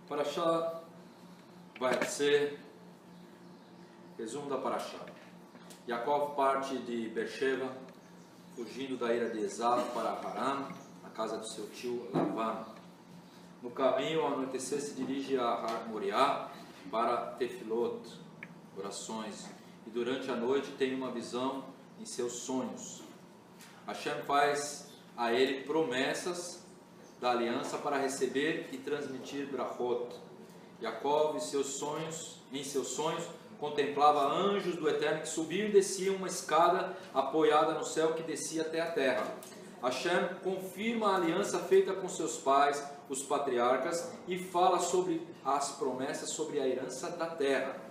Parashá vai ser resumo da Parashá. Yaakov parte de Beersheba, fugindo da ira de Esaú para Harã, a casa do seu tio Lavan. No caminho, ao anoitecer, se dirige a Har Moriá para Tefilot, orações, e durante a noite tem uma visão em seus sonhos. Hashem faz a ele promessas da aliança para receber e transmitir brachot. Yaakov, em seus sonhos, contemplava anjos do Eterno que subiam e desciam uma escada apoiada no céu que descia até a terra. Hashem confirma a aliança feita com seus pais, os patriarcas, e fala sobre as promessas sobre a herança da terra,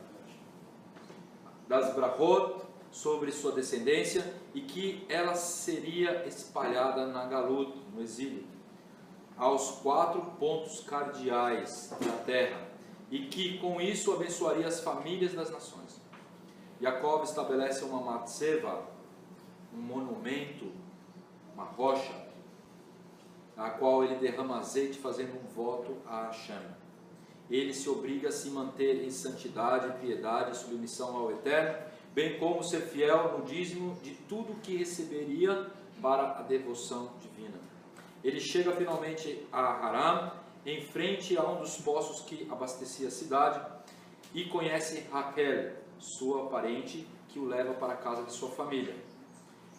das brachot, sobre sua descendência, e que ela seria espalhada na Galut, no exílio, aos 4 pontos cardeais da terra, e que com isso abençoaria as famílias das nações. Yaakov estabelece uma matzeva, um monumento, uma rocha, a qual ele derrama azeite fazendo um voto a Hashem. Ele se obriga a se manter em santidade, piedade e submissão ao Eterno, bem como ser fiel no dízimo de tudo que receberia para a devoção divina. Ele chega finalmente a Harã, em frente a um dos poços que abastecia a cidade, e conhece Raquel, sua parente, que o leva para a casa de sua família.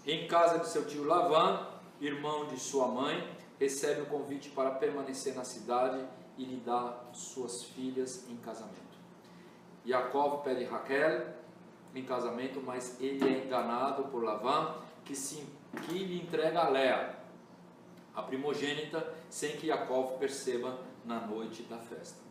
Em casa de seu tio Lavan, irmão de sua mãe, recebe o convite para permanecer na cidade e lhe dá suas filhas em casamento. Yaakov pede Raquel em casamento, mas ele é enganado por Lavan, que lhe entrega a Léa, a primogênita, sem que Yaakov perceba na noite da festa.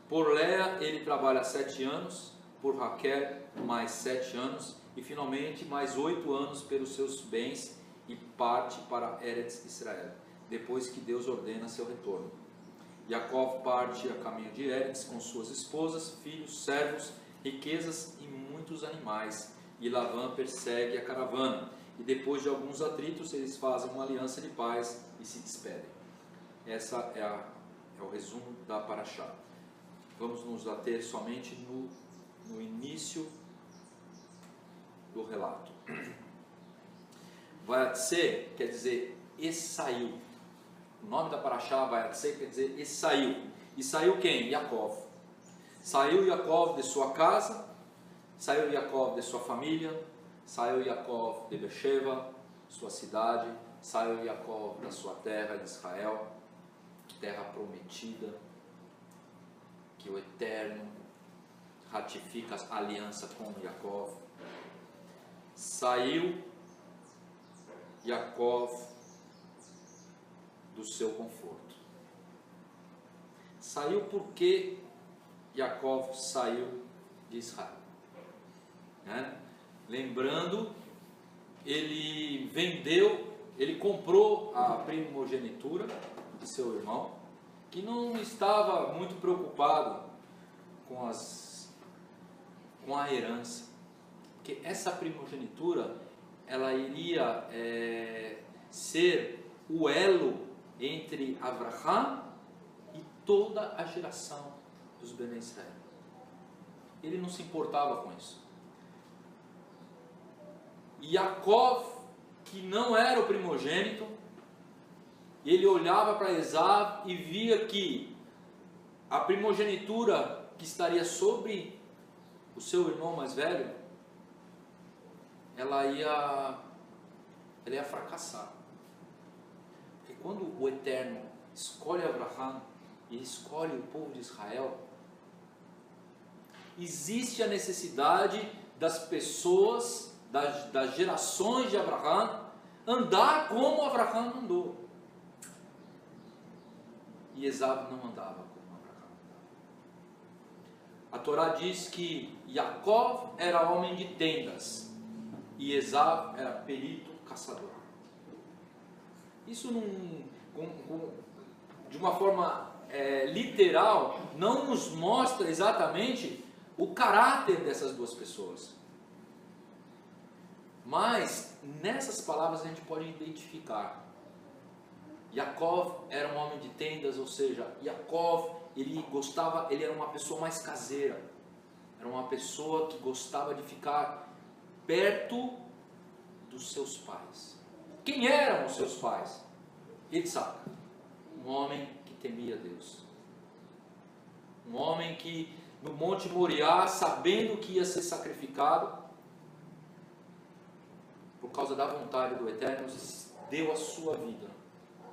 Por Léa ele trabalha 7 anos, por Raquel mais 7 anos, e finalmente mais 8 anos pelos seus bens, e parte para Eretz Israel, depois que Deus ordena seu retorno. Yaakov parte a caminho de Eretz com suas esposas, filhos, servos, riquezas e muitos animais, e Lavan persegue a caravana, e depois de alguns atritos eles fazem uma aliança de paz e se despedem. Essa é o resumo da Parashá. Vamos nos ater somente no início do relato. Vayatse quer dizer e saiu. O nome da Parashá, Vayatse, quer dizer e saiu. E saiu quem? Yaakov. Saiu Yaakov de sua casa, saiu Yaakov de sua família, saiu Yaakov de Beersheba, sua cidade, saiu Yaakov da sua terra de Israel, terra prometida, que o Eterno ratifica a aliança com Yaakov. Saiu Yaakov do seu conforto. Saiu porque Yaakov saiu de Israel, né? Lembrando, ele comprou a primogenitura de seu irmão, que não estava muito preocupado com a herança, porque essa primogenitura ela iria ser o elo entre Abraham e toda a geração dos Bnei Israel. Ele não se importava com isso. Yaakov, que não era o primogênito, ele olhava para Esaú e via que a primogenitura que estaria sobre o seu irmão mais velho, ela ia fracassar. Porque quando o Eterno escolhe Abraham e escolhe o povo de Israel, existe a necessidade das pessoas, das gerações de Abraham, andar como Abraham andou. E Esaú não andava como Abraham andava. A Torá diz que Yaakov era homem de tendas e Esaú era perito caçador. Isso de uma forma literal não nos mostra exatamente o caráter dessas duas pessoas. Mas nessas palavras a gente pode identificar Yaakov era um homem de tendas, ou seja, Yaakov, ele era uma pessoa mais caseira. Era uma pessoa que gostava de ficar perto dos seus pais. Quem eram os seus pais? Isaac, um homem que temia Deus. Um homem que no Monte Moriá, sabendo que ia ser sacrificado, por causa da vontade do Eterno, deu a sua vida,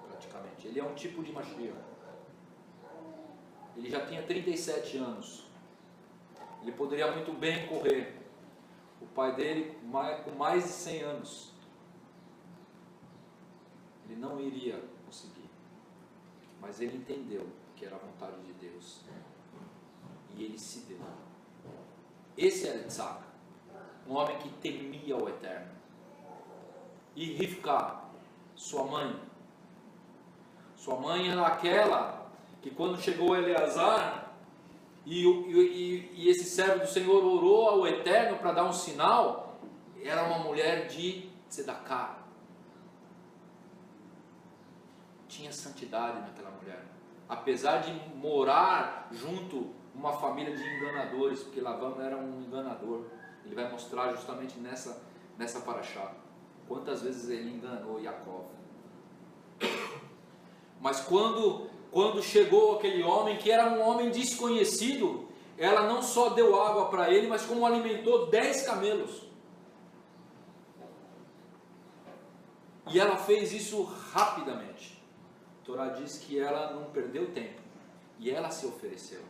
praticamente. Ele é um tipo de Mashiach. Ele já tinha 37 anos. Ele poderia muito bem correr. O pai dele, com mais de 100 anos, ele não iria conseguir. Mas ele entendeu que era a vontade de Deus. E ele se deu. Esse era Isaac, um homem que temia o Eterno. E Rivka, sua mãe era aquela que quando chegou Eleazar e esse servo do Senhor orou ao Eterno para dar um sinal, era uma mulher de tzedakah. Tinha santidade naquela mulher, apesar de morar junto uma família de enganadores, porque Labão era um enganador. Ele vai mostrar justamente nessa paraxá quantas vezes ele enganou Yaakov. Mas quando chegou aquele homem, que era um homem desconhecido, ela não só deu água para ele, mas como alimentou 10 camelos. E ela fez isso rapidamente. A Torá diz que ela não perdeu tempo, e ela se ofereceu.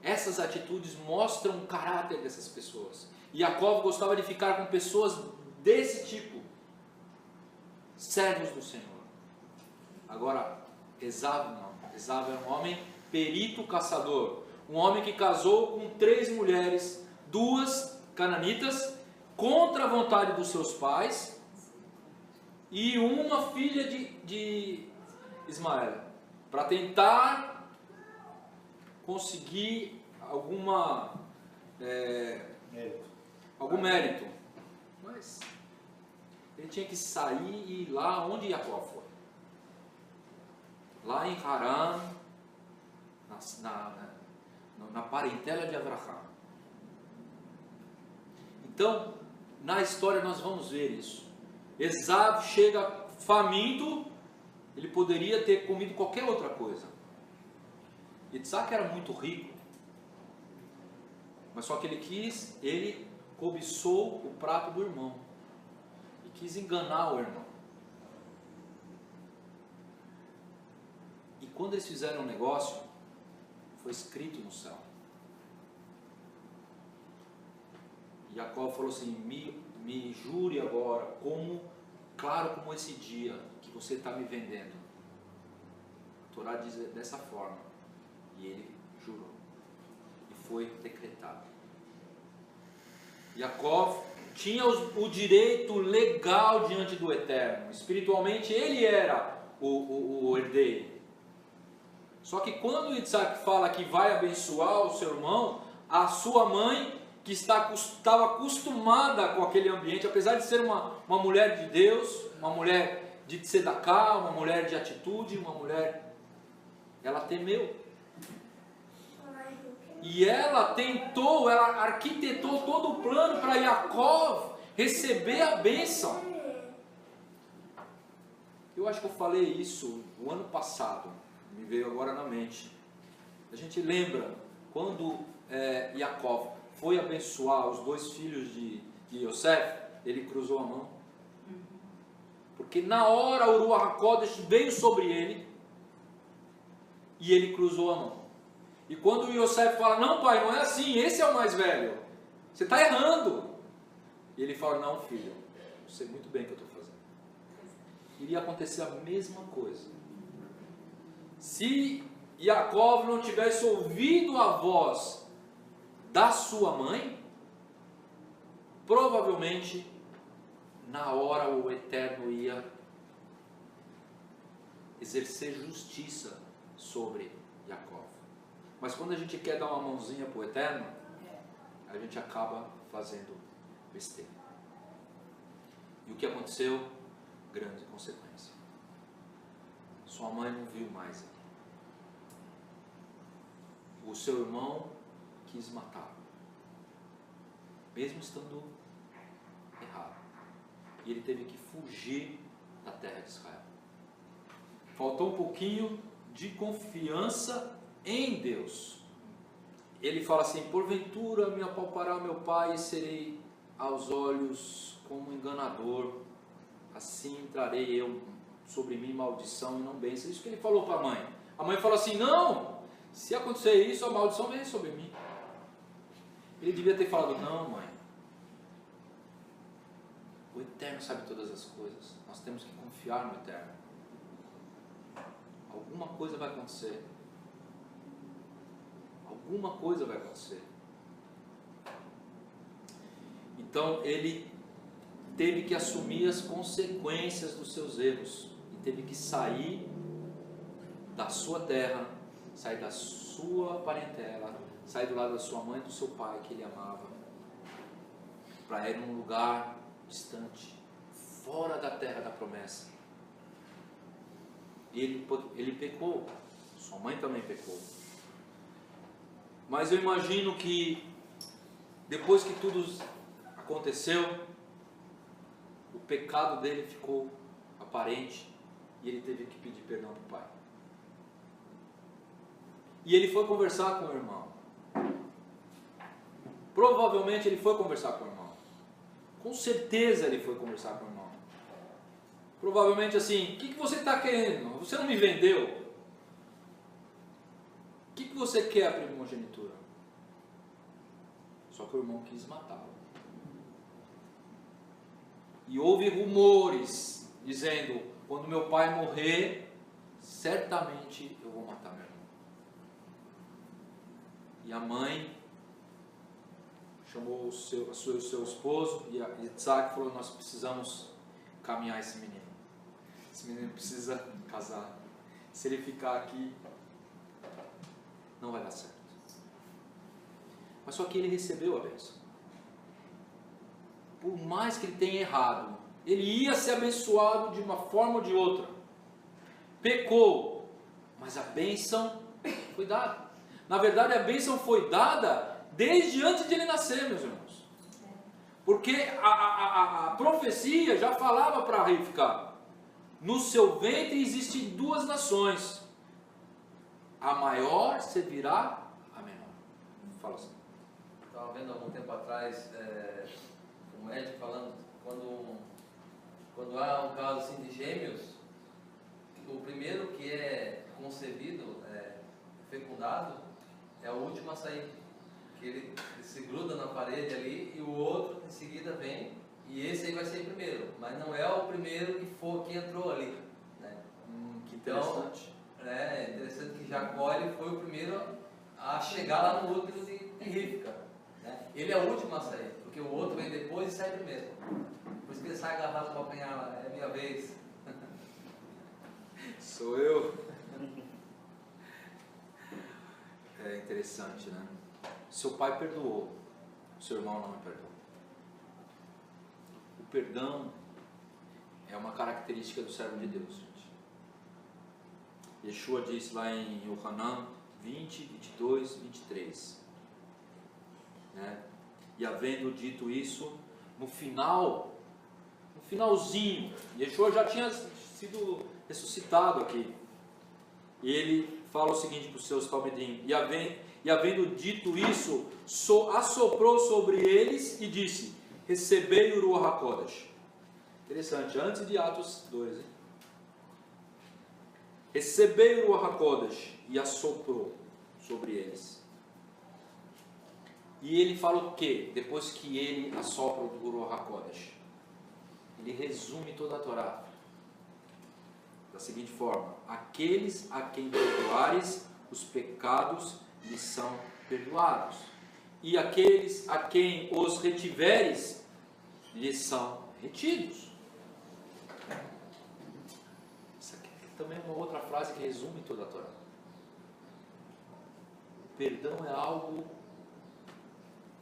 Essas atitudes mostram o caráter dessas pessoas. E Yaakov gostava de ficar com pessoas desse tipo, servos do Senhor. Agora, Esaú não. Esaú era um homem perito caçador, um homem que casou com 3 mulheres, 2 cananitas, contra a vontade dos seus pais, e uma filha de Ismael, para tentar conseguir algum mérito. Mas ele tinha que sair e ir lá onde Jacó foi. Lá em Harã, na parentela de Abraham. Então, na história nós vamos ver isso. Esaú chega faminto, ele poderia ter comido qualquer outra coisa. Isaac era muito rico, mas só que ele cobiçou o prato do irmão e quis enganar o irmão. E quando eles fizeram um negócio, foi escrito no céu. Jacó falou assim: me jure agora, claro como esse dia que você está me vendendo. A Torá diz dessa forma. E ele jurou. E foi decretado. Jacó tinha o direito legal diante do Eterno. Espiritualmente ele era o herdeiro. Só que quando Isaac fala que vai abençoar o seu irmão, a sua mãe, que estava acostumada com aquele ambiente, apesar de ser uma mulher de Deus, uma mulher de tzedakah, uma mulher de atitude, ela temeu. E ela arquitetou todo o plano para Jacó receber a bênção. Eu acho que eu falei isso o ano passado, me veio agora na mente. A gente lembra quando Jacó foi abençoar os 2 filhos de Yosef, ele cruzou a mão. Porque na hora o Ruach HaKodesh veio sobre ele e ele cruzou a mão. E quando o Yosef fala: não pai, não é assim, esse é o mais velho, você está errando. E ele fala: não filho, eu sei muito bem o que eu estou fazendo. Iria acontecer a mesma coisa. Se Jacó não tivesse ouvido a voz da sua mãe, provavelmente na hora o Eterno ia exercer justiça sobre Jacó. Mas quando a gente quer dar uma mãozinha para o Eterno, a gente acaba fazendo besteira. E o que aconteceu? grande consequência. Sua mãe não viu mais ele. O seu irmão quis matá-lo, mesmo estando errado. E ele teve que fugir da terra de Israel. Faltou um pouquinho de confiança em Deus. Ele fala assim: porventura me apalpará meu pai e serei aos olhos como enganador, assim trarei eu sobre mim maldição e não bênção. Isso que ele falou para a mãe. A mãe falou assim: não, se acontecer isso, a maldição vem sobre mim. Ele devia ter falado: não, mãe, o Eterno sabe todas as coisas, nós temos que confiar no Eterno. Alguma coisa vai acontecer. Alguma coisa vai acontecer. Então ele teve que assumir as consequências dos seus erros e teve que sair da sua terra, sair da sua parentela, sair do lado da sua mãe e do seu pai que ele amava, para ir num lugar distante, fora da terra da promessa. E ele pecou, sua mãe também pecou. Mas eu imagino que depois que tudo aconteceu, o pecado dele ficou aparente e ele teve que pedir perdão para o pai. E ele foi conversar com o irmão. Provavelmente ele foi conversar com o irmão. Com certeza ele foi conversar com o irmão. Provavelmente assim: o que você está querendo? Você não me vendeu? O que você quer, a primogenitura? Só que o irmão quis matá-lo. E houve rumores dizendo: quando meu pai morrer, certamente eu vou matar meu irmão. E a mãe chamou o seu esposo e Isaac falou: nós precisamos caminhar esse menino. Esse menino precisa casar. Se ele ficar aqui, não vai dar certo. Mas só que ele recebeu a bênção. Por mais que ele tenha errado, ele ia ser abençoado de uma forma ou de outra. Pecou, mas a bênção foi dada. Na verdade, a bênção foi dada desde antes de ele nascer, meus irmãos. Porque a profecia já falava para Rivka: no seu ventre existem duas nações, a maior servirá a menor. Fala assim. Estava vendo algum tempo atrás um médico falando quando há um caso assim de gêmeos, o primeiro que é concebido, fecundado, é o último a sair, que ele se gruda na parede ali e o outro em seguida vem, e esse aí vai sair primeiro, mas não é o primeiro que entrou ali, né? Que interessante. Então, é interessante que Jacó ele foi o primeiro a chegar lá no útero de Rivka, né? Ele é o último a sair, porque o outro vem depois e sai primeiro. Por isso que ele sai agarrado para apanhar lá: é minha vez. Sou eu. É interessante, né? Seu pai perdoou, seu irmão não me perdoou. O perdão é uma característica do servo de Deus, gente. Yeshua disse lá em Yohanan 20, 22, 23, né? E havendo dito isso, no finalzinho, Yeshua já tinha sido ressuscitado aqui, e ele fala o seguinte para os seus talmidim: e havendo dito isso, assoprou sobre eles e disse: recebei o Ruach HaKodesh. Interessante, antes de Atos 2, hein? Recebei o Ruach HaKodesh, e assoprou sobre eles. E ele fala o que? Depois que ele assopra o Ruach HaKodesh, ele resume toda a Torá da seguinte forma: aqueles a quem perdoares os pecados lhes são perdoados, e aqueles a quem os retiveres lhes são retidos. Isso aqui também é uma outra frase que resume toda a Torá. O perdão é algo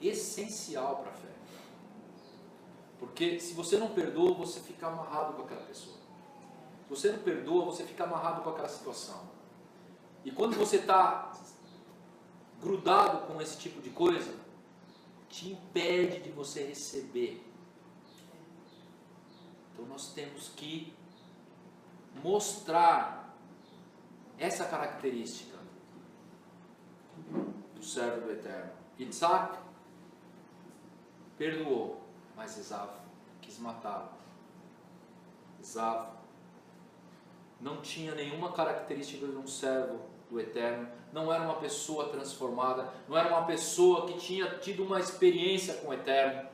essencial para a fé, porque se você não perdoa, você fica amarrado com aquela pessoa. você não perdoa, você fica amarrado com aquela situação. E quando você está grudado com esse tipo de coisa, te impede de você receber. Então nós temos que mostrar essa característica do servo do Eterno. Isaac perdoou, mas Esaú quis matá-lo. Esaú não tinha nenhuma característica de um servo do Eterno, não era uma pessoa transformada, não era uma pessoa que tinha tido uma experiência com o Eterno.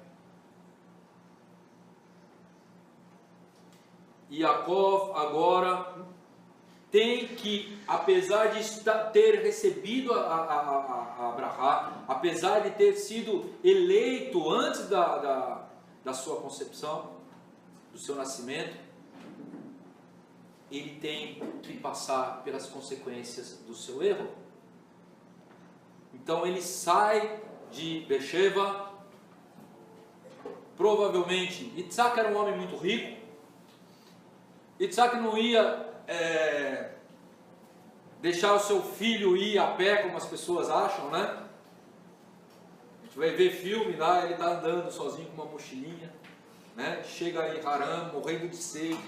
E Jacó agora tem que, apesar de ter recebido a Abraão, apesar de ter sido eleito antes da sua concepção, do seu nascimento, ele tem que passar pelas consequências do seu erro. Então ele sai de Beersheba. Provavelmente Isaac era um homem muito rico. Isaac não ia deixar o seu filho ir a pé, como as pessoas acham, né? A gente vai ver filme lá, ele está andando sozinho com uma mochilinha, né? Chega em Harã, morrendo de sede,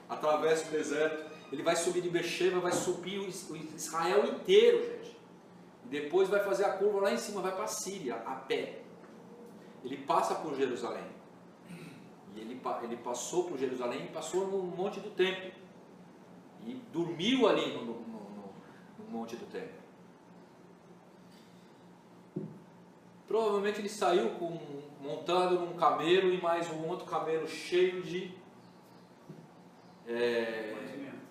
atravessa o deserto, ele vai subir de Beersheba, vai subir o Israel inteiro, gente. E depois vai fazer a curva lá em cima, vai para a Síria, a pé. Ele passa por Jerusalém. E ele passou por Jerusalém e passou no Monte do Templo. E dormiu ali no Monte do Templo. Provavelmente ele saiu montado num camelo e mais um outro camelo cheio de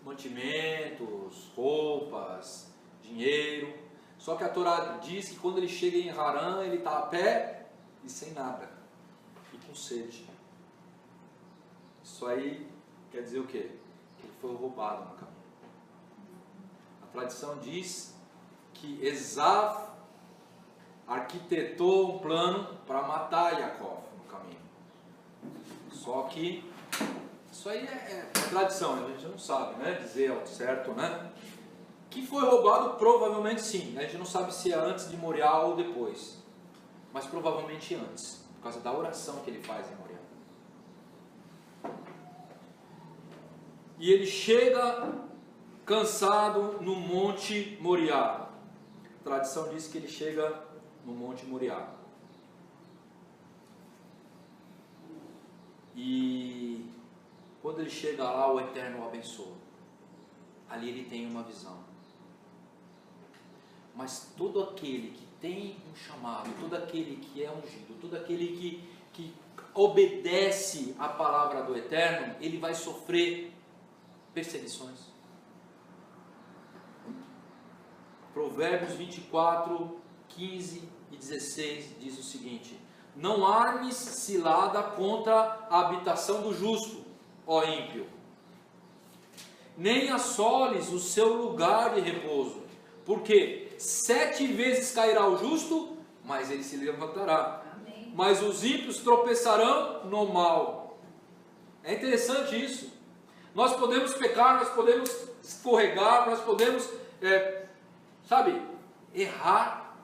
mantimentos, roupas, dinheiro. Só que a Torá diz que quando ele chega em Harã, ele está a pé e sem nada. E com sede. Isso aí quer dizer o quê? Que ele foi roubado no caminho. A tradição diz que Esaú arquitetou um plano para matar Jacó no caminho. Só que isso aí é tradição, a gente não sabe, né, dizer ao certo, né? Que foi roubado, provavelmente sim, né? A gente não sabe se é antes de Moriá ou depois, mas provavelmente antes, por causa da oração que ele faz em Moriá. E ele chega cansado no Monte Moriá. A tradição diz que ele chega no Monte Moriá. E quando ele chega lá, o Eterno o abençoa. Ali ele tem uma visão. Mas todo aquele que tem um chamado, todo aquele que é ungido, todo aquele que obedece à palavra do Eterno, ele vai sofrer perseguições. Provérbios 24, 15 e 16 diz o seguinte: não armes cilada contra a habitação do justo, ó ímpio, nem assoles o seu lugar de repouso, porque 7 vezes cairá o justo, mas ele se levantará. Amém. Mas os ímpios tropeçarão no mal. É interessante isso. Nós podemos pecar, nós podemos escorregar, nós podemos, errar.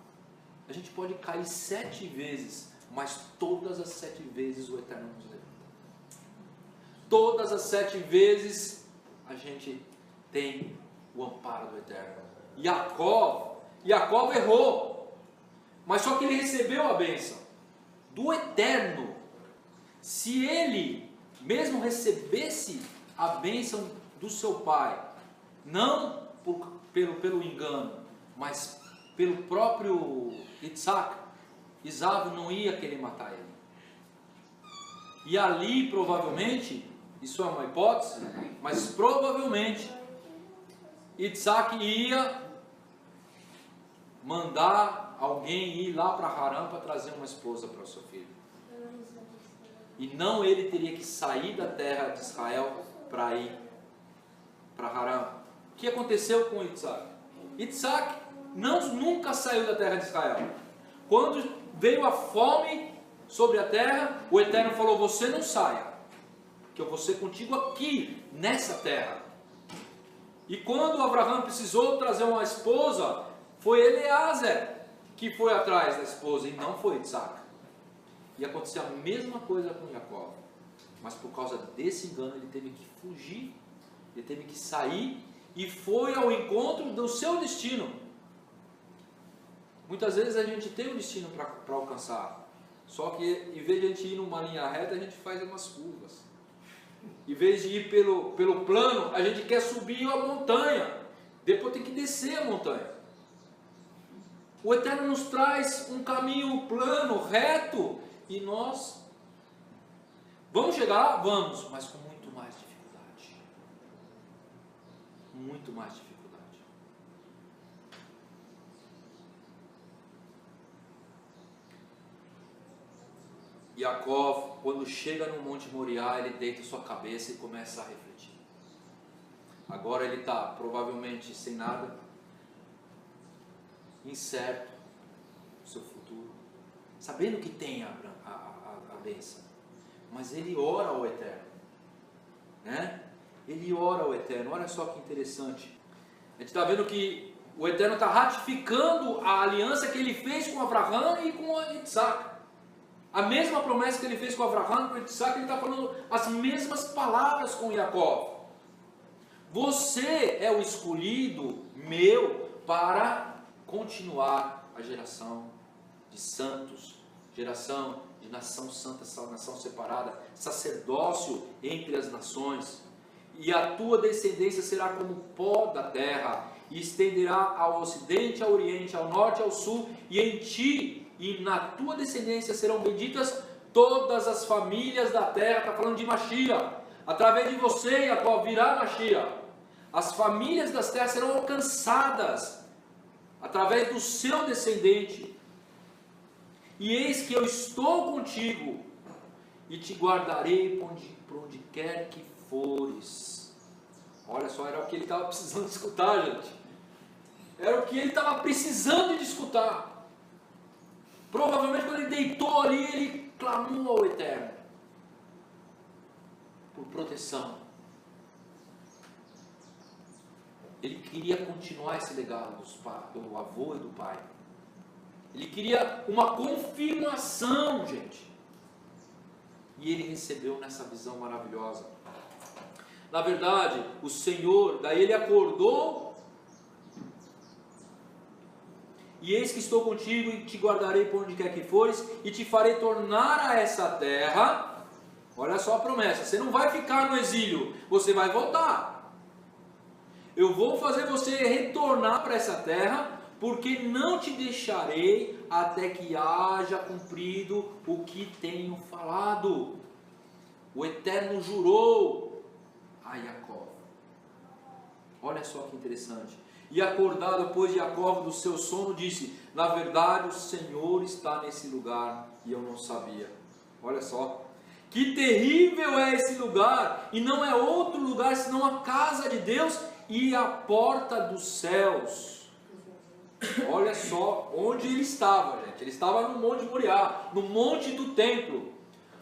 A gente pode cair 7 vezes, mas todas as 7 vezes o Eterno nos levanta. Todas as 7 vezes a gente tem o amparo do Eterno. Jacó errou, mas só que ele recebeu a bênção do Eterno. Se ele mesmo recebesse a bênção do seu pai, não pelo engano, mas pelo próprio Isaac, Esaú não ia querer matar ele. E ali provavelmente, isso é uma hipótese, mas provavelmente Isaac ia mandar alguém ir lá para Harã para trazer uma esposa para o seu filho. E não ele teria que sair da terra de Israel para ir para Harã. O que aconteceu com Isaac? Isaac nunca saiu da terra de Israel. Quando veio a fome sobre a terra, o Eterno falou: você não saia, que eu vou ser contigo aqui nessa terra. E quando Abraão precisou trazer uma esposa, foi Eliezer que foi atrás da esposa e não foi Isaac. E aconteceu a mesma coisa com Jacó. Mas por causa desse engano ele teve que fugir, ele teve que sair e foi ao encontro do seu destino. Muitas vezes a gente tem um destino para alcançar, só que em vez de a gente ir numa linha reta, a gente faz umas curvas. Em vez de ir pelo plano, a gente quer subir a montanha, depois tem que descer a montanha. O Eterno nos traz um caminho plano, reto, e nós vamos chegar lá? Vamos, mas com muito mais dificuldade. Muito mais dificuldade. Jacó, quando chega no Monte Moriá, ele deita sua cabeça e começa a refletir. Agora ele está provavelmente sem nada, incerto no seu futuro, sabendo que tem a bênção, mas ele ora ao Eterno, né? Ele ora ao Eterno. Olha só que interessante, a gente está vendo que o Eterno está ratificando a aliança que ele fez com Abraão e com Isaac. A mesma promessa que ele fez com Abraão e com Isaac, ele está falando as mesmas palavras com Jacó. Você é o escolhido meu para continuar a geração de santos, geração de nação santa, nação separada, sacerdócio entre as nações. E a tua descendência será como o pó da terra, e estenderá ao ocidente, ao oriente, ao norte, ao sul, e em ti e na tua descendência serão benditas todas as famílias da terra. Está falando de Mashiach. Através de você, Jacó, virá Mashiach. As famílias das terras serão alcançadas através do seu descendente. E eis que eu estou contigo e te guardarei por onde quer que fores. Olha só, era o que ele estava precisando de escutar, gente. Era o que ele estava precisando de escutar. Provavelmente quando ele deitou ali, ele clamou ao Eterno por proteção. Ele queria continuar esse legado do avô e do pai. Ele queria uma confirmação, gente. E ele recebeu nessa visão maravilhosa. Na verdade, o Senhor, daí ele acordou. E eis que estou contigo e te guardarei por onde quer que fores, e te farei tornar a essa terra. Olha só a promessa, você não vai ficar no exílio, você vai voltar. Eu vou fazer você retornar para essa terra, porque não te deixarei até que haja cumprido o que tenho falado. O Eterno jurou a Jacó. Olha só que interessante. E acordado depois de Jacó do seu sono, disse: na verdade o Senhor está nesse lugar, e eu não sabia. Olha só, que terrível é esse lugar, e não é outro lugar senão a casa de Deus e a porta dos céus. Olha só onde ele estava, gente. Ele estava no Monte Moriá, no monte do templo,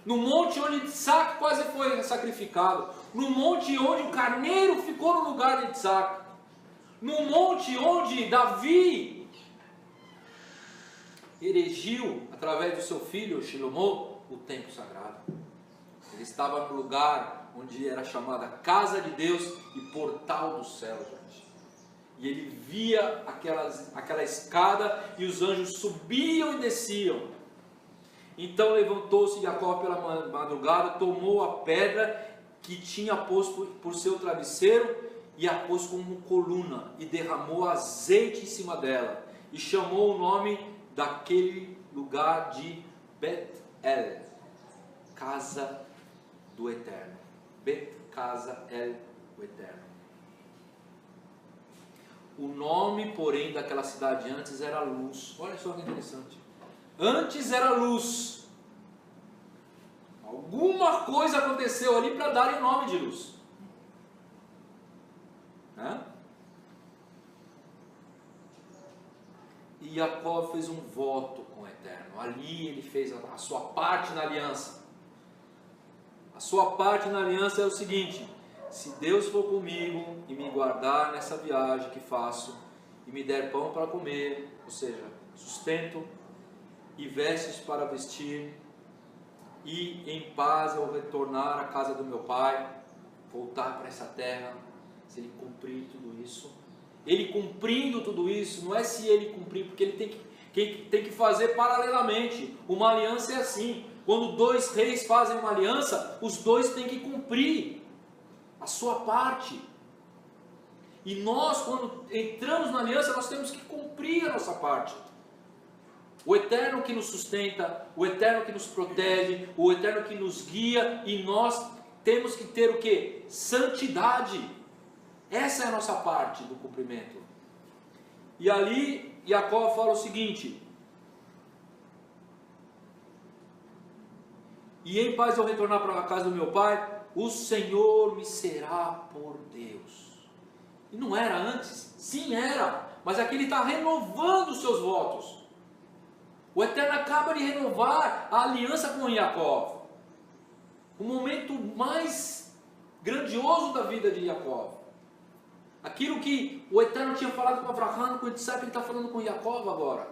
no monte onde Isaac quase foi sacrificado, no monte onde o carneiro ficou no lugar de Isaac, no monte onde Davi erigiu, através do seu filho Shlomo, o templo sagrado. Ele estava no lugar onde era chamada Casa de Deus e Portal do Céu, gente. E ele via aquela escada e os anjos subiam e desciam. Então levantou-se Jacó pela madrugada, tomou a pedra que tinha posto por seu travesseiro e a pôs como coluna, e derramou azeite em cima dela, e chamou o nome daquele lugar de Bet-El, casa do Eterno. Bet, casa, El, o Eterno. O nome, porém, daquela cidade antes era Luz. Olha só que interessante. Antes era Luz. Alguma coisa aconteceu ali para dar o nome de Luz. E Jacó fez um voto com o Eterno. Ali ele fez a sua parte na aliança. A sua parte na aliança é o seguinte: se Deus for comigo e me guardar nessa viagem que faço, e me der pão para comer, ou seja, sustento, e vestes para vestir, e em paz eu retornar à casa do meu pai, voltar para essa terra, se ele cumprir tudo isso. Ele cumprindo tudo isso, não é se ele cumprir, porque ele tem que fazer paralelamente. Uma aliança é assim, quando dois reis fazem uma aliança, os dois têm que cumprir a sua parte. E nós, quando entramos na aliança, nós temos que cumprir a nossa parte. O Eterno que nos sustenta, o Eterno que nos protege, o Eterno que nos guia, e nós temos que ter o que? Santidade. Essa é a nossa parte do cumprimento. E ali Jacó fala o seguinte: e em paz eu retornar para a casa do meu pai, o Senhor me será por Deus. E não era antes? Sim, era. Mas aqui ele está renovando os seus votos. O Eterno acaba de renovar a aliança com Jacó. O momento mais grandioso da vida de Jacó. Aquilo que o Eterno tinha falado com Abraão, com Isaac, ele está falando com Jacó agora.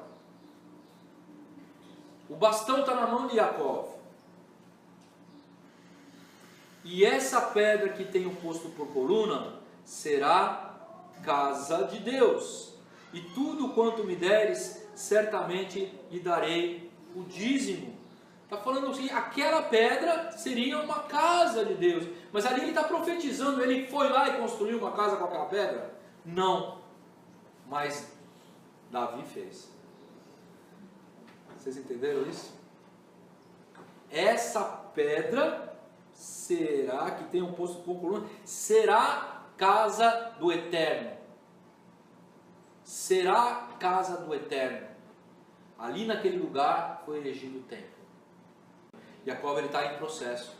O bastão está na mão de Jacó. E essa pedra que tenho posto por coluna será casa de Deus. E tudo quanto me deres, certamente lhe darei o dízimo. Está falando assim, aquela pedra seria uma casa de Deus. Mas ali ele está profetizando, ele foi lá e construiu uma casa com aquela pedra? Não. Mas Davi fez. Vocês entenderam isso? Essa pedra será, que tem um posto por coluna, será casa do Eterno. Será casa do Eterno. Ali naquele lugar foi erigido o templo. Jacó está em processo.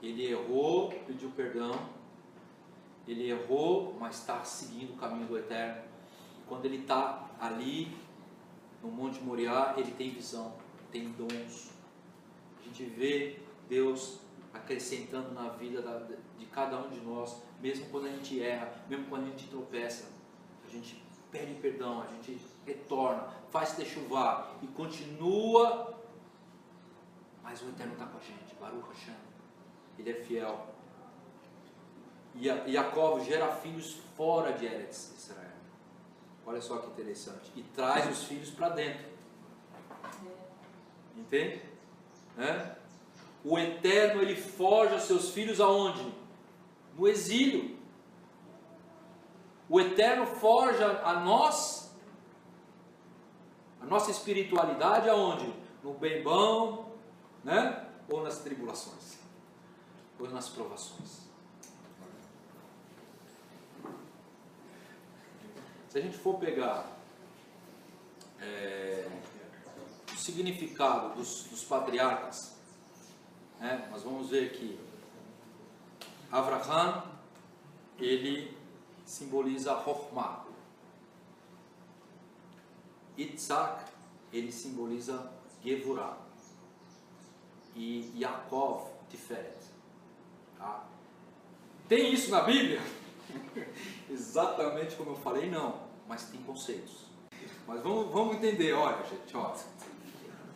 Ele errou, pediu perdão. Ele errou, mas está seguindo o caminho do Eterno. Quando ele está ali no Monte Moriá, ele tem visão, tem dons. A gente vê Deus acrescentando na vida de cada um de nós, mesmo quando a gente erra, mesmo quando a gente tropeça, a gente pede perdão, a gente retorna, faz techuvar e continua, mas o Eterno está com a gente. Baruch Hashem, ele é fiel. E Jacó gera filhos fora de Eretz Israel. Olha só que interessante. E traz os filhos para dentro. Entende? O Eterno, ele forja os seus filhos aonde? No exílio. O Eterno forja a nossa espiritualidade aonde? No bem bom, né? Ou nas tribulações, ou nas provações. Se a gente for pegar o significado dos patriarcas, nós vamos ver que Avraham, ele simboliza Chokhmah. Isaac, ele simboliza Gevurah. E Yaakov, Tiferet. Tá? Tem isso na Bíblia? Exatamente como eu falei, não. Mas tem conceitos. Mas vamos entender, olha gente, ó.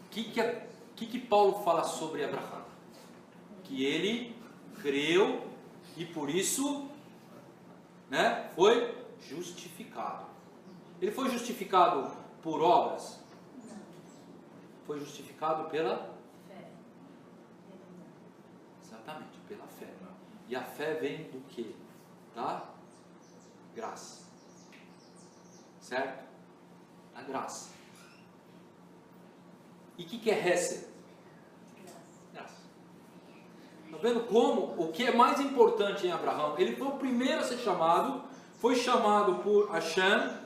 O que Paulo fala sobre Abraão? Que ele creu e por isso, foi justificado. Ele foi justificado por obras? Foi justificado pela fé. Exatamente, pela fé. E a fé vem do quê? Da graça. Certo? A graça. E o que é Hesed? Graça. Está vendo como o que é mais importante em Abraão? Ele foi o primeiro a ser chamado, foi chamado por Hashem,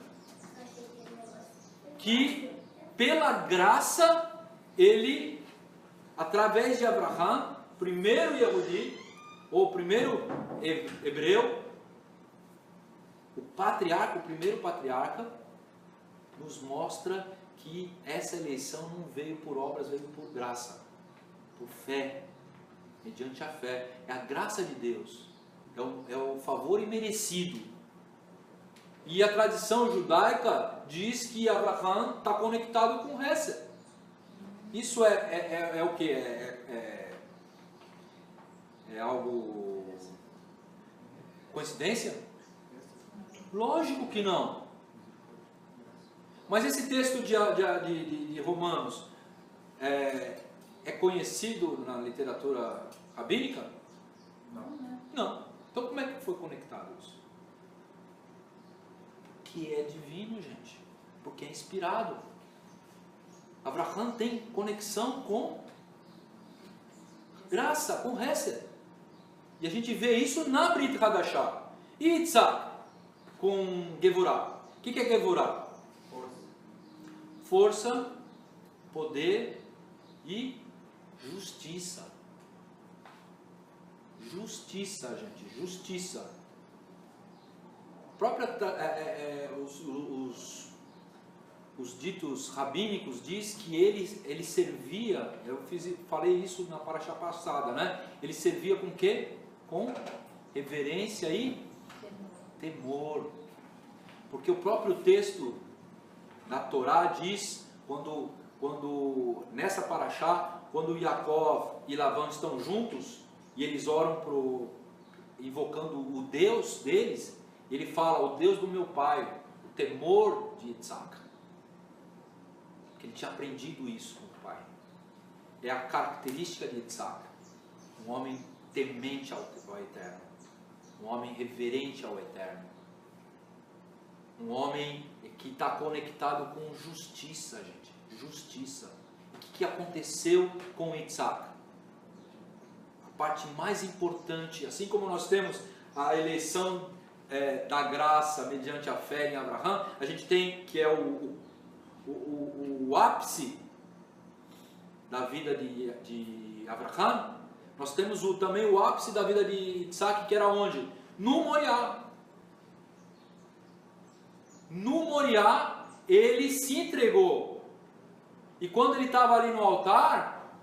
que pela graça ele, através de Abraão, primeiro Yehudi, ou primeiro hebreu, o patriarca, o primeiro patriarca, nos mostra que essa eleição não veio por obras, veio por graça, por fé. mediante a fé. É a graça de Deus, é o favor imerecido. E a tradição judaica diz que Abraham está conectado com Hesed. Isso é o que? É algo coincidência? Lógico que não. Mas esse texto de Romanos é conhecido na literatura rabínica? Não. Então como é que foi conectado isso? Que é divino, gente. Porque é inspirado. Abraham tem conexão com graça, com Hesed. E a gente vê isso na Brit Hadashah. E Yitzhak com Gevurah. O que é Gevurah? Força, poder e justiça. Justiça, gente. Justiça. Os ditos rabínicos diz que ele servia, falei isso na paraxá passada, né? Ele servia com o quê? Com reverência e temor. Porque o próprio texto da Torá diz, quando nessa paraxá, quando Jacó e Labão estão juntos, e eles oram invocando o Deus deles, ele fala, o Deus do meu pai, o temor de Yitzhak. Porque ele tinha aprendido isso com o pai. É a característica de Yitzhak. Um homem temente ao Eterno. Um homem reverente ao Eterno. Um homem que está conectado com justiça, gente. Justiça. O que aconteceu com Yitzhak? A parte mais importante, assim como nós temos a eleição da graça mediante a fé em Abraham, a gente tem que é o ápice da vida de Abraham. Nós temos também o ápice da vida de Yitzhak, que era onde? No Moriá. No Moriá, ele se entregou. E quando ele estava ali no altar,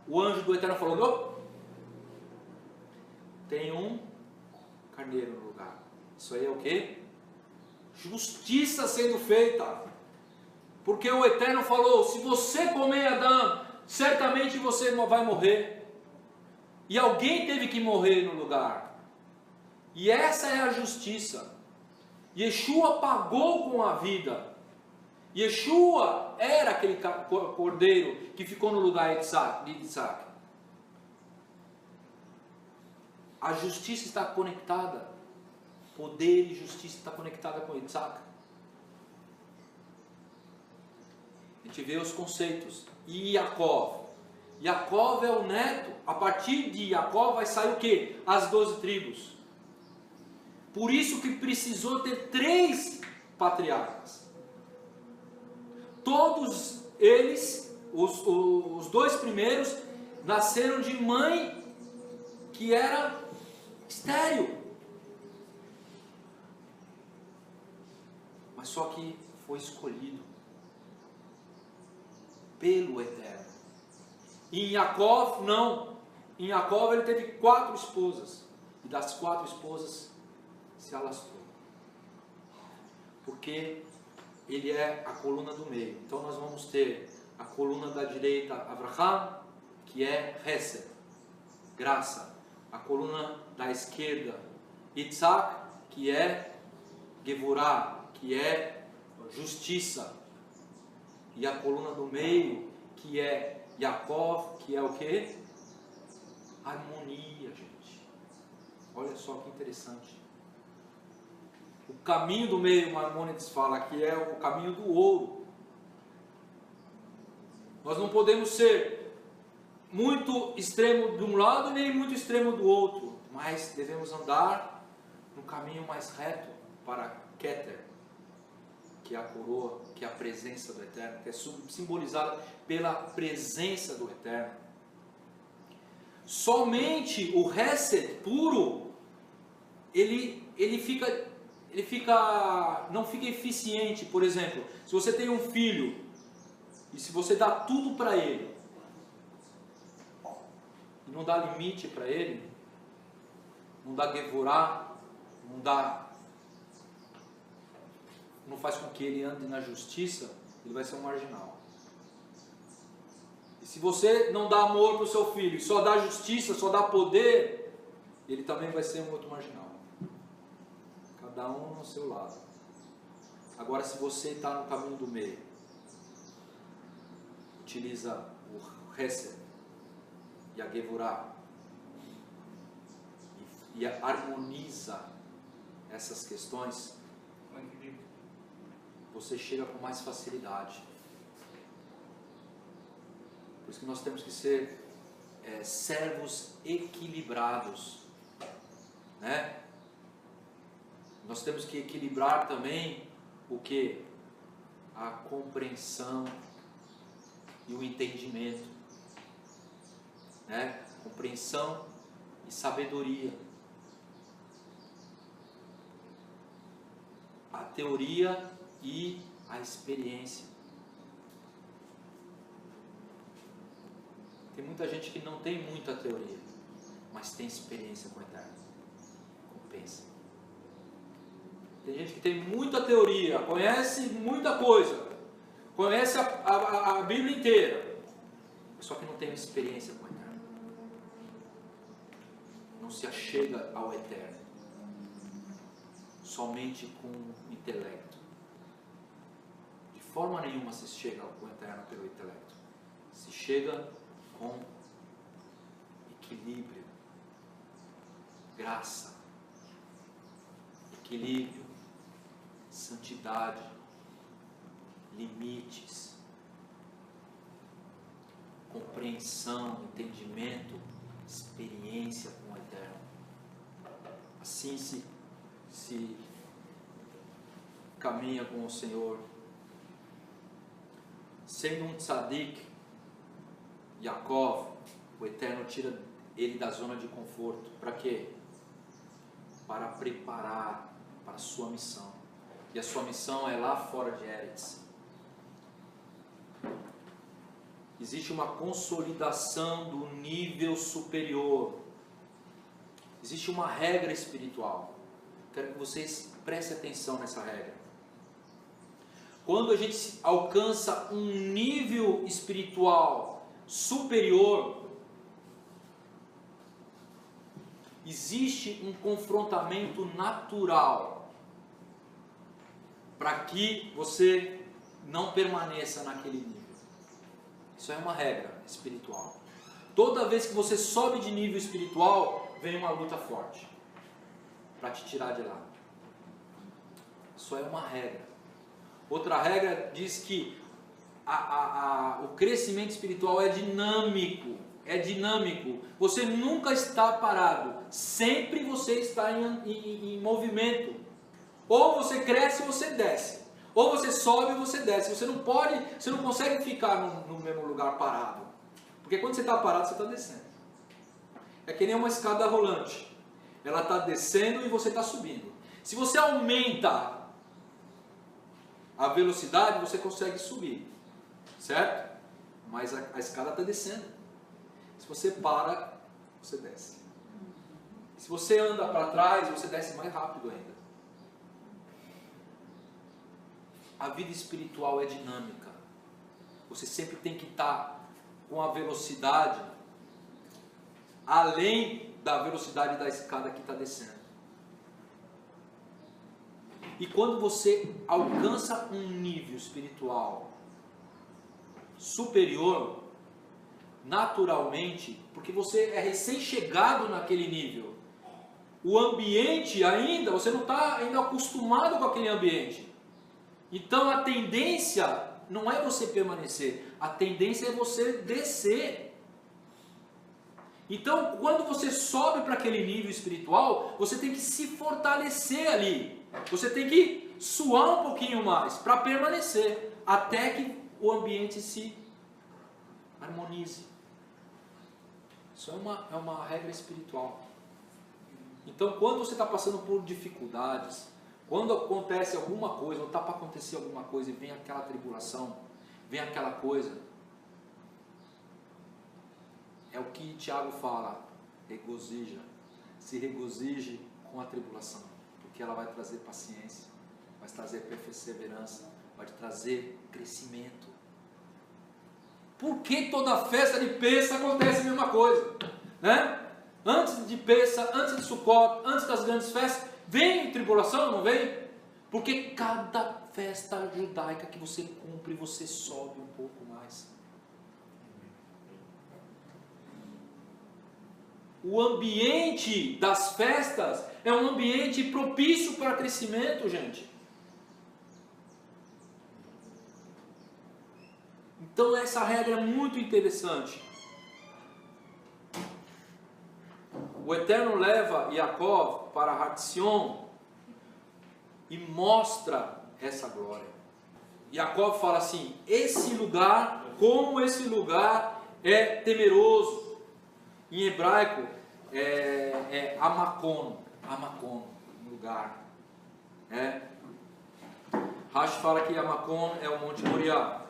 o anjo do Eterno falou, tem um carneiro no lugar. Isso aí é o que? Justiça sendo feita. Porque o Eterno falou, se você comer Adão, certamente você vai morrer. E alguém teve que morrer no lugar. E essa é a justiça. Yeshua pagou com a vida. Yeshua era aquele cordeiro que ficou no lugar de Yitzhak. A justiça está conectada. Poder e justiça está conectada com Yitzhak. A gente vê os conceitos. E Jacó. Jacó é o neto. A partir de Jacó vai sair o quê? As 12 tribos. Por isso que precisou ter 3 patriarcas. Todos eles, os 2 primeiros, nasceram de mãe que era estéril. Mas só que foi escolhido pelo Eterno. E em Jacó, não. Em Jacó ele teve 4 esposas. E das 4 esposas se alastrou. Porque ele é a coluna do meio. Então nós vamos ter a coluna da direita, Abraham, que é Hesed, graça. A coluna da esquerda, Yitzhak, que é Gevurah, que é justiça. E a coluna do meio, que é Jacó, que é o que? Harmonia, gente. Olha só que interessante. O caminho do meio, Maimônides fala, que é o caminho do ouro. Nós não podemos ser muito extremo de um lado, nem muito extremo do outro. Mas devemos andar no caminho mais reto para Keter, que é a coroa, que é a presença do Eterno, que é simbolizada pela presença do Eterno. Somente o Hesed puro, ele não fica eficiente. Por exemplo, se você tem um filho, e se você dá tudo para ele, e não dá limite para ele, não dá gevurá, não faz com que ele ande na justiça, ele vai ser um marginal. E se você não dá amor para o seu filho, e só dá justiça, só dá poder, ele também vai ser um outro marginal. Cada um no seu lado. Agora, se você está no caminho do meio, utiliza o Hesed e a Gevurah e harmoniza essas questões, você chega com mais facilidade. Por isso que nós temos que ser servos equilibrados, né? Nós temos que equilibrar também o que? A compreensão e o entendimento, né? Compreensão e sabedoria. A teoria e a experiência. Tem muita gente que não tem muita teoria, mas tem experiência com o Eterno. Compensa. Tem gente que tem muita teoria, conhece muita coisa, conhece a Bíblia inteira, só que não tem experiência com o Eterno. Não se achega ao Eterno somente com o intelecto. De forma nenhuma se chega ao Eterno pelo intelecto. Se chega com equilíbrio, graça, equilíbrio, santidade, limites, compreensão, entendimento, experiência com o Eterno. Assim se caminha com o Senhor. Sendo um tzadik, Yaakov, o Eterno tira ele da zona de conforto. Para quê? Para preparar para a sua missão. E a sua missão é lá fora de Eretz. Existe uma consolidação do nível superior. Existe uma regra espiritual. Quero que vocês prestem atenção nessa regra. Quando a gente alcança um nível espiritual superior, existe um confrontamento natural para que você não permaneça naquele nível. Isso é uma regra espiritual. Toda vez que você sobe de nível espiritual, vem uma luta forte para te tirar de lá. Isso é uma regra. Outra regra diz que o crescimento espiritual é dinâmico. É dinâmico. Você nunca está parado. Sempre você está em movimento. Ou você cresce ou você desce. Ou você sobe ou você desce. Você não consegue ficar no mesmo lugar parado. Porque quando você está parado, você está descendo. É que nem uma escada rolante. Ela está descendo e você está subindo. Se você aumenta a velocidade, você consegue subir. Certo? Mas a escada está descendo. Se você para, você desce. Se você anda para trás, você desce mais rápido ainda. A vida espiritual é dinâmica. Você sempre tem que estar com a velocidade além da velocidade da escada que está descendo. E quando você alcança um nível espiritual superior, naturalmente, porque você é recém-chegado naquele nível, o ambiente ainda, você não está ainda acostumado com aquele ambiente. Então a tendência não é você permanecer, a tendência é você descer. Então quando você sobe para aquele nível espiritual, você tem que se fortalecer ali. Você tem que suar um pouquinho mais para permanecer, até que o ambiente se harmonize. Isso é uma regra espiritual. Então, quando você está passando por dificuldades, quando acontece alguma coisa, ou está para acontecer alguma coisa, e vem aquela tribulação, vem aquela coisa, É o que Tiago fala, regozija, se regozije com a tribulação, porque ela vai trazer paciência, vai trazer perseverança, vai trazer crescimento. Por que toda festa de Pêssah acontece a mesma coisa? Né? Antes de Pêssah, antes de Sukkot, antes das grandes festas, vem tribulação, não vem? Porque cada festa judaica que você cumpre, você sobe um pouco mais. O ambiente das festas é um ambiente propício para crescimento, gente. Então essa regra é muito interessante. O Eterno leva Yaakov para Hatzion e mostra essa glória. Yaakov fala assim: esse lugar, como esse lugar é temeroso. Em hebraico é Amakon, lugar. Rashi fala que Amakon é o Monte Moriá.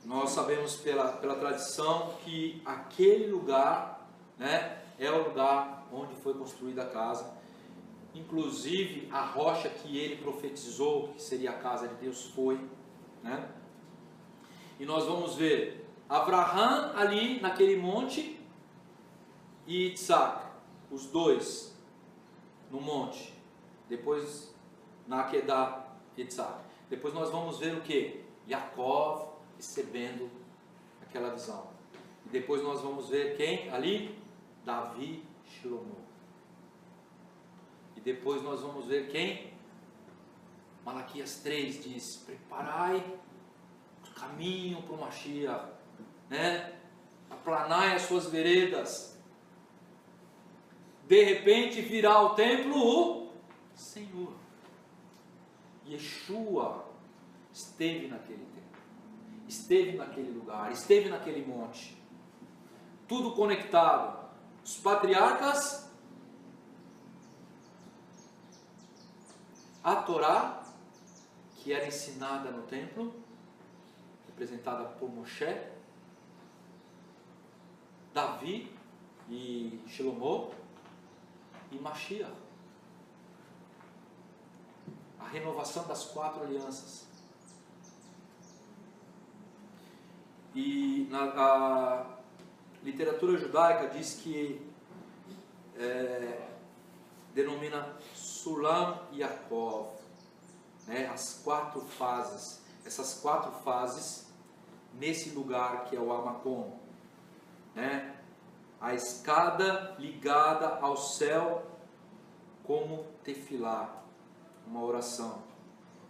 Nós sabemos pela tradição que aquele lugar, né, é o lugar onde foi construída a casa. Inclusive a rocha que ele profetizou que seria a casa de Deus foi, né? E nós vamos ver Abraham ali naquele monte e Isaac, os dois no monte. Depois na Akedah, Isaac. Depois nós vamos ver o que? Yaakov recebendo aquela visão. E depois nós vamos ver quem ali? Davi, Shlomo. E depois nós vamos ver quem? Malaquias 3 diz: preparai o caminho para o Mashiach, né? Aplanai as suas veredas. De repente virá ao templo o Senhor. Yeshua esteve naquele templo, esteve naquele lugar, esteve naquele monte. Tudo conectado. Os patriarcas, a Torá, que era ensinada no templo, representada por Moshe, Davi e Shlomo, e Mashiach. A renovação das 4 alianças. E a literatura judaica diz que denomina Sulam Yaakov, né? As 4 fases. Essas 4 fases nesse lugar que é o Amakon, né? A escada ligada ao céu como tefilá, uma oração.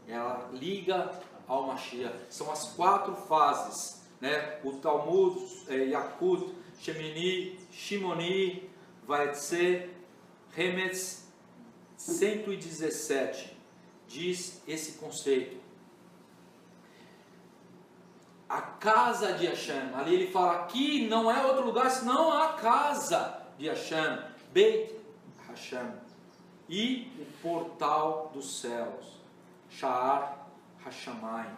Ela liga ao Mashiach. São as 4 fases, né? O Talmud, Yakut, Shemini, Shimoni, Vaetze, Remetz 117 diz esse conceito. A casa de Hashem, ali ele fala que não é outro lugar senão a casa de Hashem, Beit Hashem, e o portal dos céus, Sha'ar Hashamayim.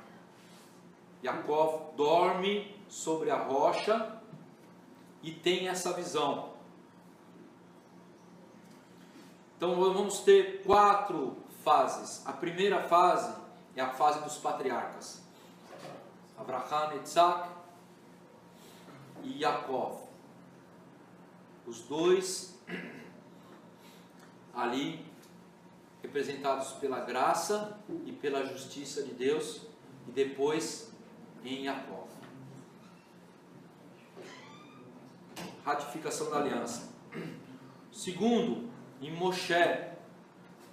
Yaakov dorme sobre a rocha e tem essa visão. Então vamos ter 4 fases. A primeira fase é a fase dos patriarcas. Abraham, Isaac e Yaakov. Os dois ali representados pela graça e pela justiça de Deus, e depois em Yaakov. Ratificação da aliança. Segundo, em Moshe.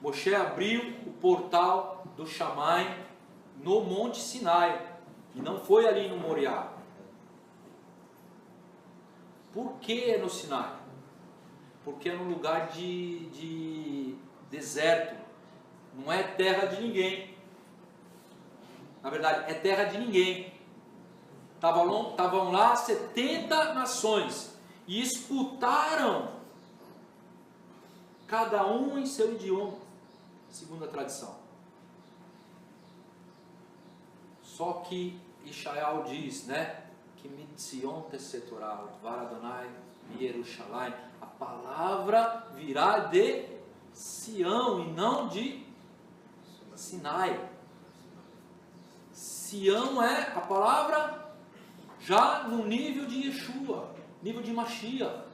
Moshe abriu o portal do Shammai no Monte Sinai. E não foi ali no Moriá. Por que é no Sinai? Porque é num lugar de deserto. Não é terra de ninguém. Na verdade, é terra de ninguém. Estavam lá 70 nações. E escutaram, cada um em seu idioma, segundo a tradição. Só que Ishael diz, né, que mitzion tesetorah, var Adonai Yerushalayim. A palavra virá de Sião e não de Sinai. Sião é a palavra já no nível de Yeshua, nível de Mashiach.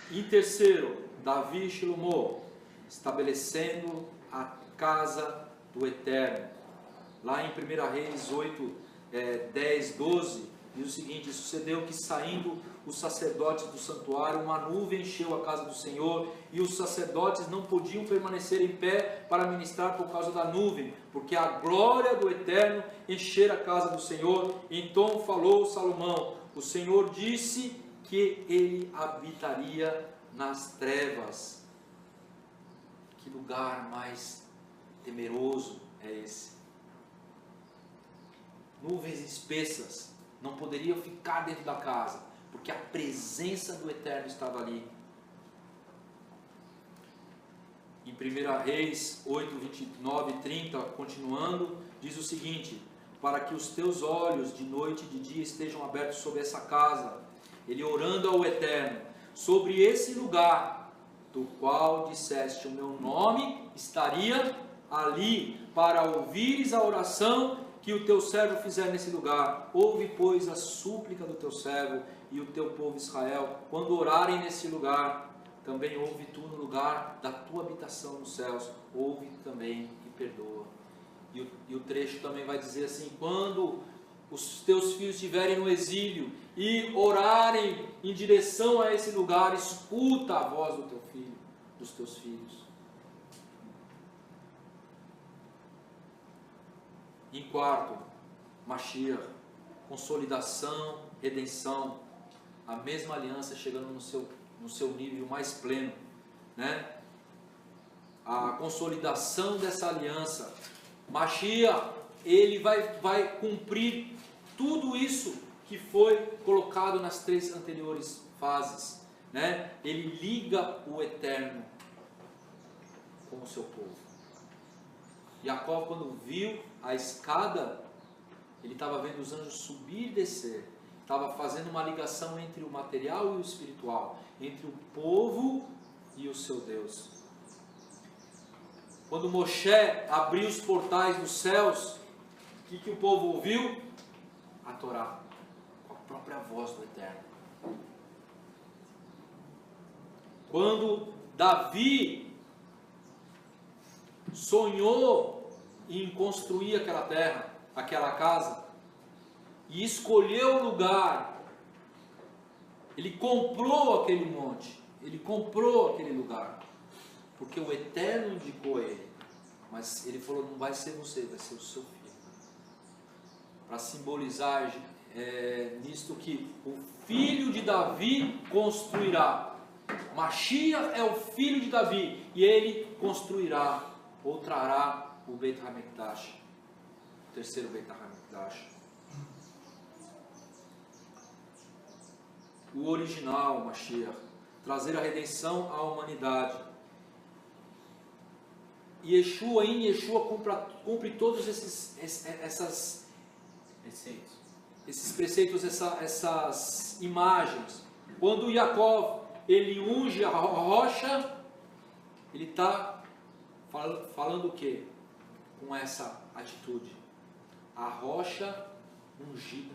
E terceiro, Davi e Shlomo, estabelecendo a casa do Eterno. Lá em 1 Reis 8, 10, 12, diz o seguinte: sucedeu que saindo os sacerdotes do santuário, uma nuvem encheu a casa do Senhor, e os sacerdotes não podiam permanecer em pé para ministrar por causa da nuvem, porque a glória do Eterno enchera a casa do Senhor. Então falou Salomão: o Senhor disse que ele habitaria nas trevas. Que lugar mais temeroso é esse? Nuvens espessas não poderiam ficar dentro da casa, porque a presença do Eterno estava ali. Em 1 Reis 8, 29 e 30, continuando, diz o seguinte: para que os teus olhos de noite e de dia estejam abertos sobre essa casa, ele orando ao Eterno, sobre esse lugar, do qual disseste, o meu nome estaria ali, para ouvires a oração que o teu servo fizer nesse lugar. Ouve, pois, a súplica do teu servo e o teu povo Israel, quando orarem nesse lugar. Também ouve tu no lugar da tua habitação nos céus, ouve também e perdoa. E o trecho também vai dizer assim: quando os teus filhos estiverem no exílio e orarem em direção a esse lugar, escuta a voz do teu filho, dos teus filhos. Em quarto, Mashiach, consolidação, redenção, a mesma aliança chegando no seu nível mais pleno, né? A consolidação dessa aliança, Mashiach, ele vai cumprir tudo isso que foi colocado nas três anteriores fases, né? Ele liga o Eterno com o seu povo. Jacó, quando viu a escada, ele estava vendo os anjos subir e descer, estava fazendo uma ligação entre o material e o espiritual, entre o povo e o seu Deus. Quando Moshe abriu os portais dos céus, o que o povo ouviu? A Torá, com a própria voz do Eterno. Quando Davi sonhou em construir aquela terra, aquela casa, e escolheu o lugar, ele comprou aquele monte, ele comprou aquele lugar, porque o Eterno indicou ele. Mas ele falou: não vai ser você, vai ser o seu filho. Para simbolizar nisto que o filho de Davi construirá. Mashiach é o filho de Davi, e ele construirá, ou trará o Beit HaMikdash, o terceiro Beit HaMikdash. O original Mashiach, trazer a redenção à humanidade. Yeshua cumpre todos esses preceitos, essas imagens. Quando Jacó ele unge a rocha, ele está falando o que? Com essa atitude, a rocha ungida.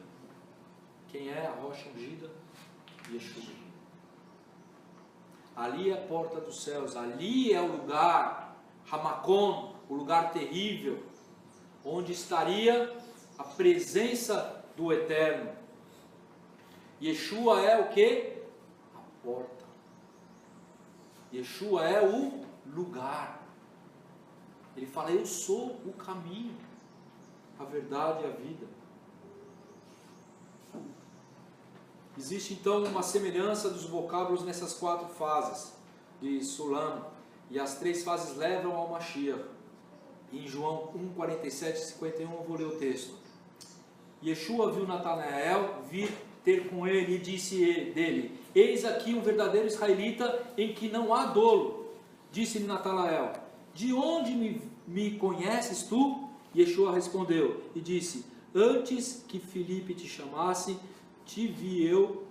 Quem é a rocha ungida? Yeshua. Ali é a porta dos céus, ali é o lugar Hamakom, o lugar terrível, onde estaria a presença do Eterno. Yeshua é o que? A porta. Yeshua é o lugar. Ele fala: eu sou o caminho, a verdade e a vida. Existe então uma semelhança dos vocábulos nessas quatro fases de Sulam, e as três fases levam ao Mashiach. Em João 1, 47 e 51 eu vou ler o texto. Yeshua viu Natanael vir ter com ele e disse dele: eis aqui um verdadeiro israelita em que não há dolo. Disse-lhe Natanael: de onde me conheces tu? Yeshua respondeu e disse: antes que Filipe te chamasse, te vi eu,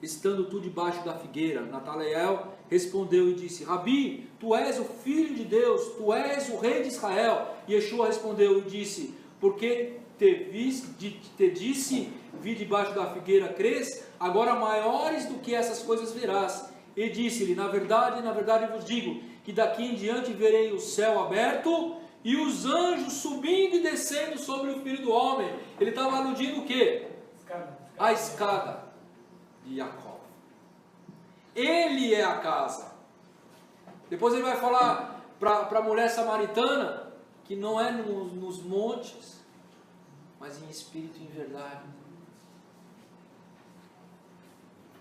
estando tu debaixo da figueira. Natanael respondeu e disse: Rabi, tu és o Filho de Deus, tu és o Rei de Israel. Yeshua respondeu e disse: porque te disse, vi debaixo da figueira, crês? Agora maiores do que essas coisas verás. E disse-lhe: na verdade vos digo, que daqui em diante verei o céu aberto e os anjos subindo e descendo sobre o Filho do Homem. Ele estava aludindo o quê? A escada de Jacó. Ele é a casa. Depois ele vai falar para a mulher samaritana que não é nos montes, mas em espírito e em verdade.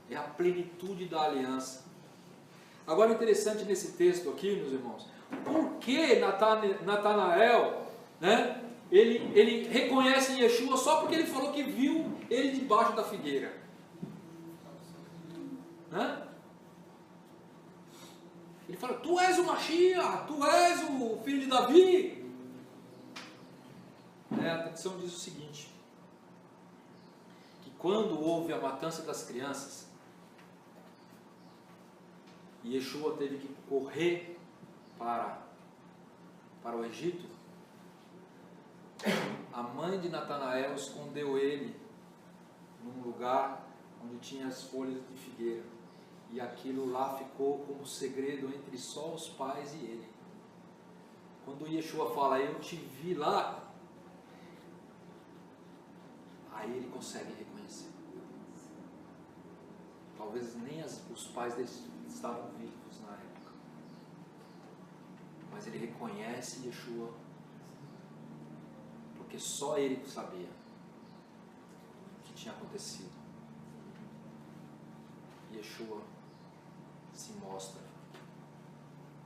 É a plenitude da aliança. Agora, interessante nesse texto aqui, meus irmãos, por que Natanael, né, ele reconhece Yeshua só porque ele falou que viu ele debaixo da figueira? Né? Ele fala: tu és o Mashiach, tu és o filho de Davi. A tradição diz o seguinte, que quando houve a matança das crianças, Yeshua teve que correr para o Egito, a mãe de Natanael escondeu ele num lugar onde tinha as folhas de figueira, e aquilo lá ficou como segredo entre só os pais e ele. Quando Yeshua fala: eu te vi lá, aí ele consegue reconhecer. Talvez nem os pais estavam vivos na época, mas ele reconhece Yeshua, porque só ele sabia o que tinha acontecido. Yeshua se mostra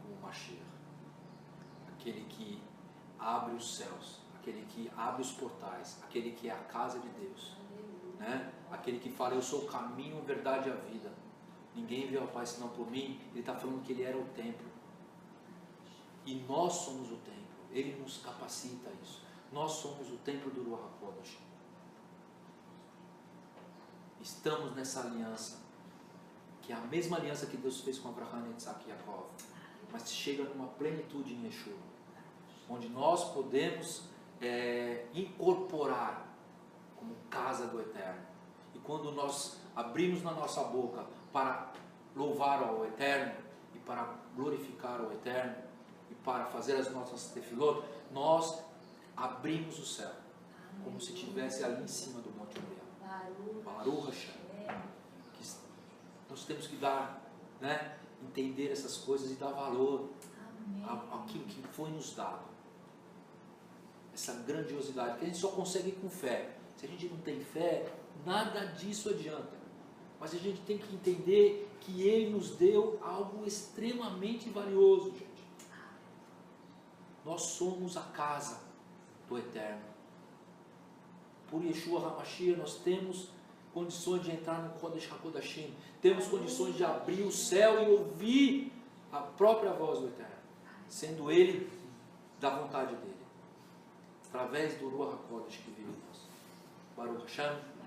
como Mashiach, aquele que abre os céus, aquele que abre os portais, aquele que é a casa de Deus, né? Aquele que fala: eu sou o caminho, a verdade e a vida, ninguém veio ao Pai senão por mim. Ele está falando que ele era o templo, e nós somos o templo. Ele nos capacita a isso. Nós somos o templo do Ruach HaKodesh. Estamos nessa aliança, que é a mesma aliança que Deus fez com Abraham, Isaac e Jacó, mas chega numa plenitude em Yeshua, onde nós podemos incorporar como casa do Eterno. E quando nós abrimos na nossa boca para louvar ao Eterno, e para glorificar ao Eterno, e para fazer as nossas tefilot, nós abrimos o céu, como se estivesse ali em cima do Monte Moriá. Baruch Hashem. Nós temos que dar, né, entender essas coisas e dar valor àquilo que foi nos dado. Essa grandiosidade, que a gente só consegue com fé. Se a gente não tem fé, nada disso adianta. Mas a gente tem que entender que Ele nos deu algo extremamente valioso, gente. Nós somos a casa do Eterno. Por Yeshua HaMashiach nós temos condições de entrar no Kodesh HaKodashim. Temos condições de abrir o céu e ouvir a própria voz do Eterno, sendo Ele da vontade dEle, através do Ruach HaKodesh que vive em nós. Baruch Hashem.